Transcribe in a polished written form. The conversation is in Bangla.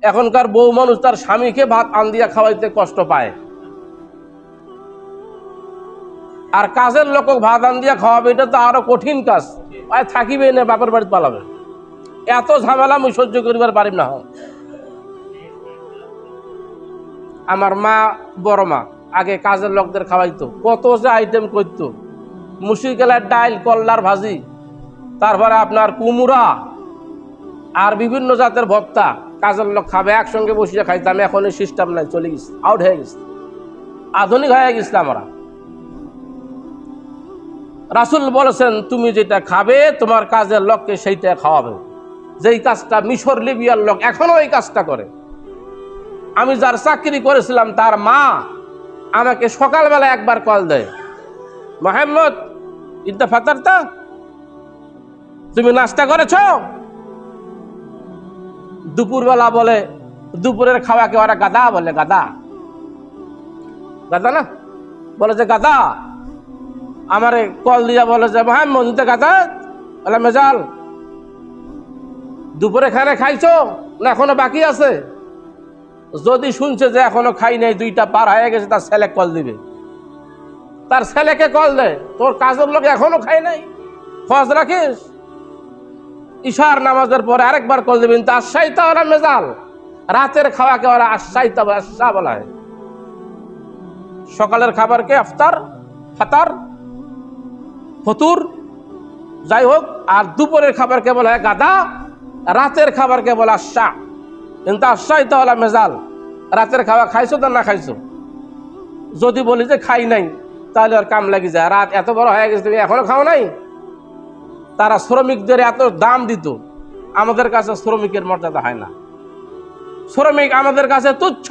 এখনকার বউ মানুষ তার স্বামীকে ভাত আন দিয়া খাওয়াইতে কষ্ট পায়, আর কাজের লোক ভাত আন দিয়া খাওয়াবে, এটা তো আরো কঠিন কাজ। থাকিবে না, বাপের বাড়িতে পালাবে। এত ঝামেলা আমি সহ্য করিবার পারিম না। আমার মা, বড় মা আগে কাজের লোকদের খাওয়াইতো, কত যে আইটেম করতো, মুসিকেলার ডাইল, কল্লার ভাজি, তারপরে আপনার কুমুরা আর বিভিন্ন জাতের ভর্তা। কাজের লোক খাবে, একসঙ্গে বসিয়ে খাইতাম। এখন এই সিস্টেম নাই, চলে গেছে, আউট হয়ে গেছে, আধুনিক হয়ে গেছে আমরা। রাসূল বলেছেন, তুমি যেটা খাবে তোমার কাজের লোককে সেইটা খাওয়াবে। যেই কাজটা মিশর লিবিয়ার লোক এখনো এই কাজটা করে। আমি যার চাকরি করেছিলাম তার মা আমাকে সকালবেলা একবার কল দেয়, মোহাম্মদ ইনতা ফাতারতা, তুমি নাস্তা করেছো? দুপুরবেলা বলে, দুপুরের খাওয়াকে ওরা গাদা বলে, গাদা গাদা না, বলে যে গাদা। আমারে কল দিয়া বলে যে মোহাম্মদ ইনতা গাদা, বলে মেজাল, দুপুরে খানা খাইছো না এখনো বাকি আছে? যদি শুনছে যে এখনো খাই নাই, 2টা পার হয়ে গেছে, তার ছেলে কল দিবে, তার ছেলেকে কল দেয়, তোর কাজের লোক এখনো খাই নাই, খোঁজ রাখিস। ইশার নামাজের পরে আরেকবার কল দিবেন, তা আশাইতা ওরা মেজাল, রাতের খাওয়াকে ওরা আশাইতা আশা বলা হয়। সকালের খাবারকে আফতার, ফাতার, ফতুর, যাই হোক, আর দুপুরের খাবারকে বলা হয় গাদা, রাতের খাবারকে বলা আশা। কিন্তু আশাইতা ওরা মেজাল, রাতের খাওয়া খাইছো তো না খাইছো? যদি বলি যে খাই নাই, তাহলে আর কাম লাগি যায়, রাত এত বড় হয়ে গেছে তুমি এখনো খাও নাই। তারা শ্রমিকদের এত দাম দিত, আমাদের কাছে শ্রমিকের মর্যাদা হয় না। শ্রমিক আমাদের কাছে তুচ্ছ।